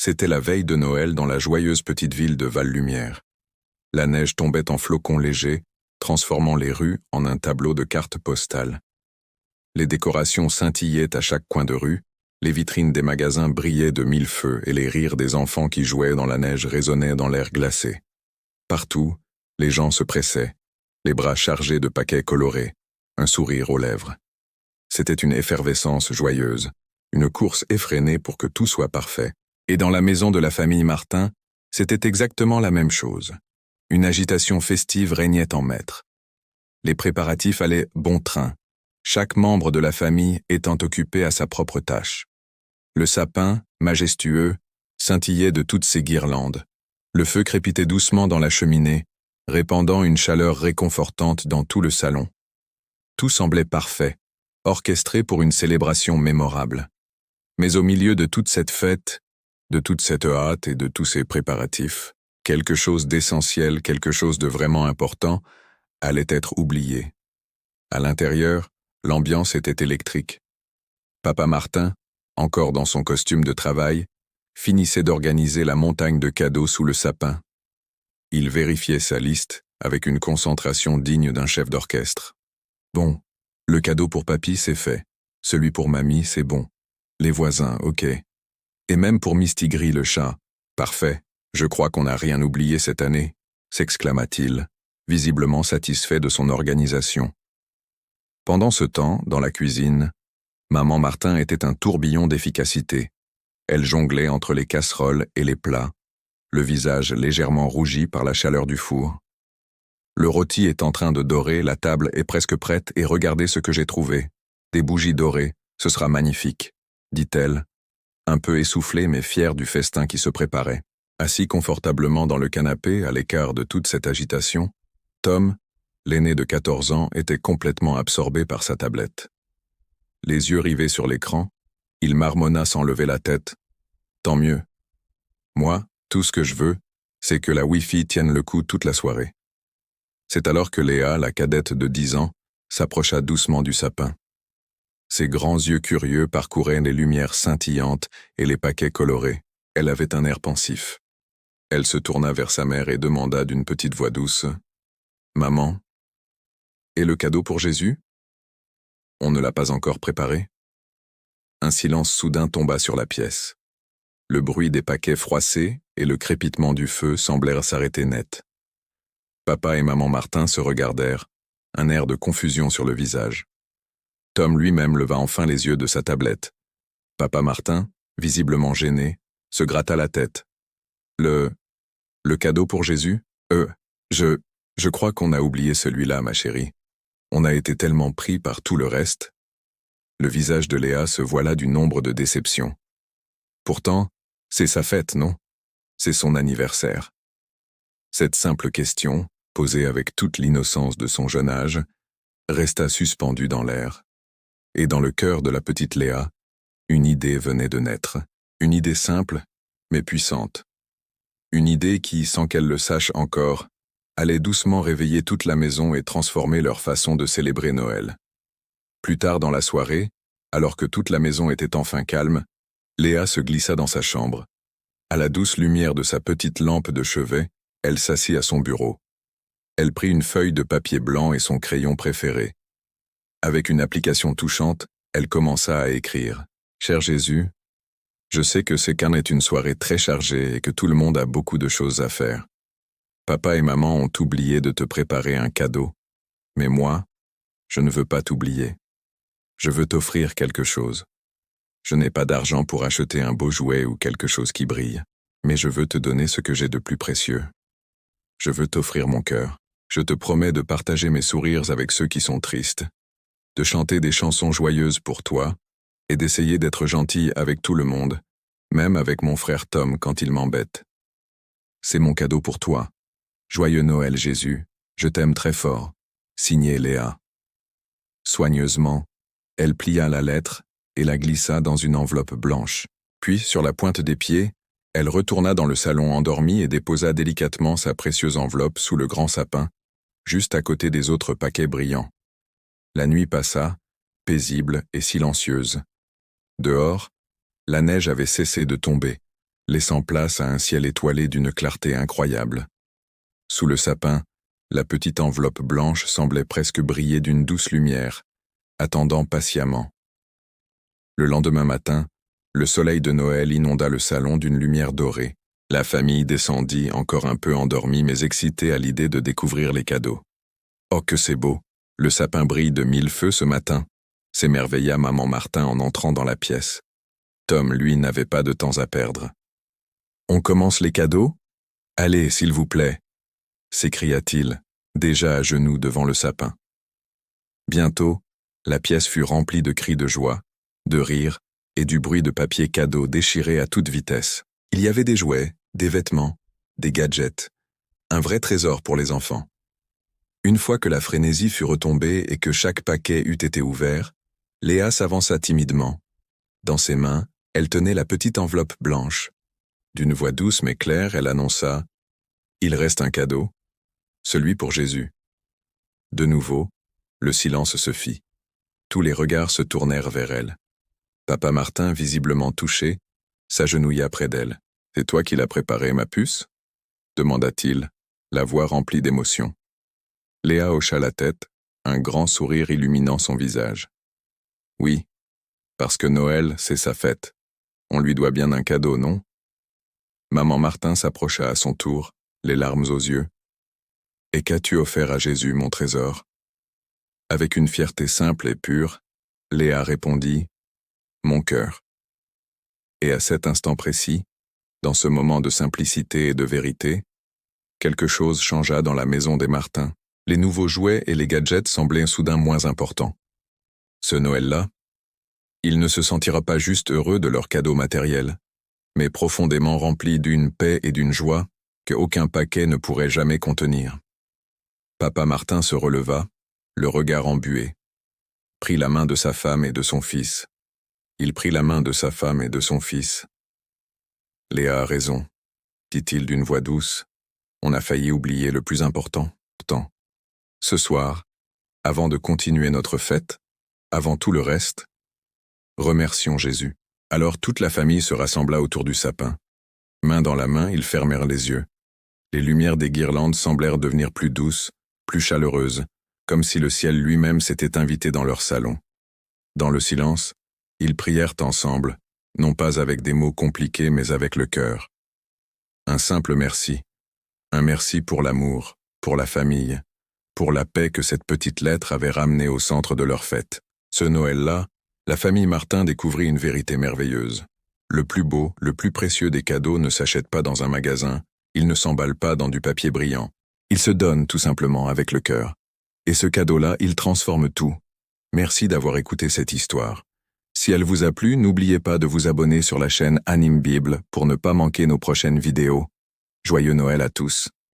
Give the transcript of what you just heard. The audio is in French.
C'était la veille de Noël dans la joyeuse petite ville de Val-Lumière. La neige tombait en flocons légers, transformant les rues en un tableau de cartes postales. Les décorations scintillaient à chaque coin de rue, les vitrines des magasins brillaient de mille feux et les rires des enfants qui jouaient dans la neige résonnaient dans l'air glacé. Partout, les gens se pressaient, les bras chargés de paquets colorés, un sourire aux lèvres. C'était une effervescence joyeuse, une course effrénée pour que tout soit parfait. Et dans la maison de la famille Martin, c'était exactement la même chose. Une agitation festive régnait en maître. Les préparatifs allaient bon train, chaque membre de la famille étant occupé à sa propre tâche. Le sapin, majestueux, scintillait de toutes ses guirlandes. Le feu crépitait doucement dans la cheminée, répandant une chaleur réconfortante dans tout le salon. Tout semblait parfait, orchestré pour une célébration mémorable. Mais au milieu de toute cette fête, de toute cette hâte et de tous ces préparatifs, quelque chose d'essentiel, quelque chose de vraiment important, allait être oublié. À l'intérieur, l'ambiance était électrique. Papa Martin, encore dans son costume de travail, finissait d'organiser la montagne de cadeaux sous le sapin. Il vérifiait sa liste avec une concentration digne d'un chef d'orchestre. Bon, le cadeau pour papy, c'est fait. Celui pour mamie, c'est bon. Les voisins, ok. Et même pour Mistigris le chat. Parfait, je crois qu'on n'a rien oublié cette année, s'exclama-t-il, visiblement satisfait de son organisation. Pendant ce temps, dans la cuisine, maman Martin était un tourbillon d'efficacité. Elle jonglait entre les casseroles et les plats, le visage légèrement rougi par la chaleur du four. Le rôti est en train de dorer, la table est presque prête et regardez ce que j'ai trouvé. Des bougies dorées, ce sera magnifique, dit-elle, un peu essoufflée mais fière du festin qui se préparait. Assis confortablement dans le canapé, à l'écart de toute cette agitation, Tom, l'aîné de 14 ans, était complètement absorbé par sa tablette. Les yeux rivés sur l'écran, il marmonna sans lever la tête. Tant mieux. Moi, tout ce que je veux, c'est que la Wi-Fi tienne le coup toute la soirée. C'est alors que Léa, la cadette de 10 ans, s'approcha doucement du sapin. Ses grands yeux curieux parcouraient les lumières scintillantes et les paquets colorés. Elle avait un air pensif. Elle se tourna vers sa mère et demanda d'une petite voix douce « Maman, et le cadeau pour Jésus? On ne l'a pas encore préparé ?» Un silence soudain tomba sur la pièce. Le bruit des paquets froissés et le crépitement du feu semblèrent s'arrêter net. Papa et maman Martin se regardèrent, un air de confusion sur le visage. Tom lui-même leva enfin les yeux de sa tablette. Papa Martin, visiblement gêné, se gratta la tête. Le cadeau pour Jésus? Je crois qu'on a oublié celui-là, ma chérie. On a été tellement pris par tout le reste. Le visage de Léa se voila du nombre de déceptions. Pourtant, c'est sa fête, non? C'est son anniversaire. Cette simple question, posée avec toute l'innocence de son jeune âge, resta suspendue dans l'air. Et dans le cœur de la petite Léa, une idée venait de naître. Une idée simple, mais puissante. Une idée qui, sans qu'elle le sache encore, allait doucement réveiller toute la maison et transformer leur façon de célébrer Noël. Plus tard dans la soirée, alors que toute la maison était enfin calme, Léa se glissa dans sa chambre. À la douce lumière de sa petite lampe de chevet, elle s'assit à son bureau. Elle prit une feuille de papier blanc et son crayon préféré. Avec une application touchante, elle commença à écrire. « Cher Jésus, je sais que ces Cannes est une soirée très chargée et que tout le monde a beaucoup de choses à faire. Papa et maman ont oublié de te préparer un cadeau. Mais moi, je ne veux pas t'oublier. Je veux t'offrir quelque chose. Je n'ai pas d'argent pour acheter un beau jouet ou quelque chose qui brille, mais je veux te donner ce que j'ai de plus précieux. Je veux t'offrir mon cœur. Je te promets de partager mes sourires avec ceux qui sont tristes, de chanter des chansons joyeuses pour toi, et d'essayer d'être gentil avec tout le monde, même avec mon frère Tom quand il m'embête. C'est mon cadeau pour toi. Joyeux Noël, Jésus, je t'aime très fort. Signé Léa. Soigneusement, elle plia la lettre et la glissa dans une enveloppe blanche. Puis, sur la pointe des pieds, elle retourna dans le salon endormi et déposa délicatement sa précieuse enveloppe sous le grand sapin, juste à côté des autres paquets brillants. La nuit passa, paisible et silencieuse. Dehors, la neige avait cessé de tomber, laissant place à un ciel étoilé d'une clarté incroyable. Sous le sapin, la petite enveloppe blanche semblait presque briller d'une douce lumière, attendant patiemment. Le lendemain matin, le soleil de Noël inonda le salon d'une lumière dorée. La famille descendit, encore un peu endormie mais excitée à l'idée de découvrir les cadeaux. « Oh que c'est beau! Le sapin brille de 1000 feux ce matin !» s'émerveilla maman Martin en entrant dans la pièce. Tom, lui, n'avait pas de temps à perdre. « On commence les cadeaux ? Allez, s'il vous plaît !» s'écria-t-il, déjà à genoux devant le sapin. Bientôt, la pièce fut remplie de cris de joie, de rires et du bruit de papier cadeau déchiré à toute vitesse. Il y avait des jouets, des vêtements, des gadgets, un vrai trésor pour les enfants. Une fois que la frénésie fut retombée et que chaque paquet eut été ouvert, Léa s'avança timidement. Dans ses mains, elle tenait la petite enveloppe blanche. D'une voix douce mais claire, elle annonça « Il reste un cadeau, celui pour Jésus. » De nouveau, le silence se fit. Tous les regards se tournèrent vers elle. Papa Martin, visiblement touché, s'agenouilla près d'elle. « C'est toi qui l'as préparé, ma puce ?» demanda-t-il, la voix remplie d'émotion. Léa hocha la tête, un grand sourire illuminant son visage. « Oui, parce que Noël, c'est sa fête. On lui doit bien un cadeau, non ?» Maman Martin s'approcha à son tour, les larmes aux yeux. « Et qu'as-tu offert à Jésus, mon trésor ?» Avec une fierté simple et pure, Léa répondit « Mon cœur. » Et à cet instant précis, dans ce moment de simplicité et de vérité, quelque chose changea dans la maison des Martins. Les nouveaux jouets et les gadgets semblaient soudain moins importants. Ce Noël-là, il ne se sentira pas juste heureux de leur cadeau matériel, mais profondément rempli d'une paix et d'une joie que aucun paquet ne pourrait jamais contenir. Papa Martin se releva, le regard embué, prit la main de sa femme et de son fils. Il prit la main de sa femme et de son fils. « Léa a raison, » dit-il d'une voix douce. « On a failli oublier le plus important. Pourtant, ce soir, avant de continuer notre fête, avant tout le reste, remercions Jésus. » Alors toute la famille se rassembla autour du sapin. Main dans la main, ils fermèrent les yeux. Les lumières des guirlandes semblèrent devenir plus douces, plus chaleureuses, comme si le ciel lui-même s'était invité dans leur salon. Dans le silence, ils prièrent ensemble, non pas avec des mots compliqués mais avec le cœur. Un simple merci. Un merci pour l'amour, pour la famille, pour la paix que cette petite lettre avait ramenée au centre de leur fête. Ce Noël-là, la famille Martin découvrit une vérité merveilleuse. Le plus beau, le plus précieux des cadeaux ne s'achète pas dans un magasin, il ne s'emballe pas dans du papier brillant. Il se donne tout simplement avec le cœur. Et ce cadeau-là, il transforme tout. Merci d'avoir écouté cette histoire. Si elle vous a plu, n'oubliez pas de vous abonner sur la chaîne Anime Bible pour ne pas manquer nos prochaines vidéos. Joyeux Noël à tous.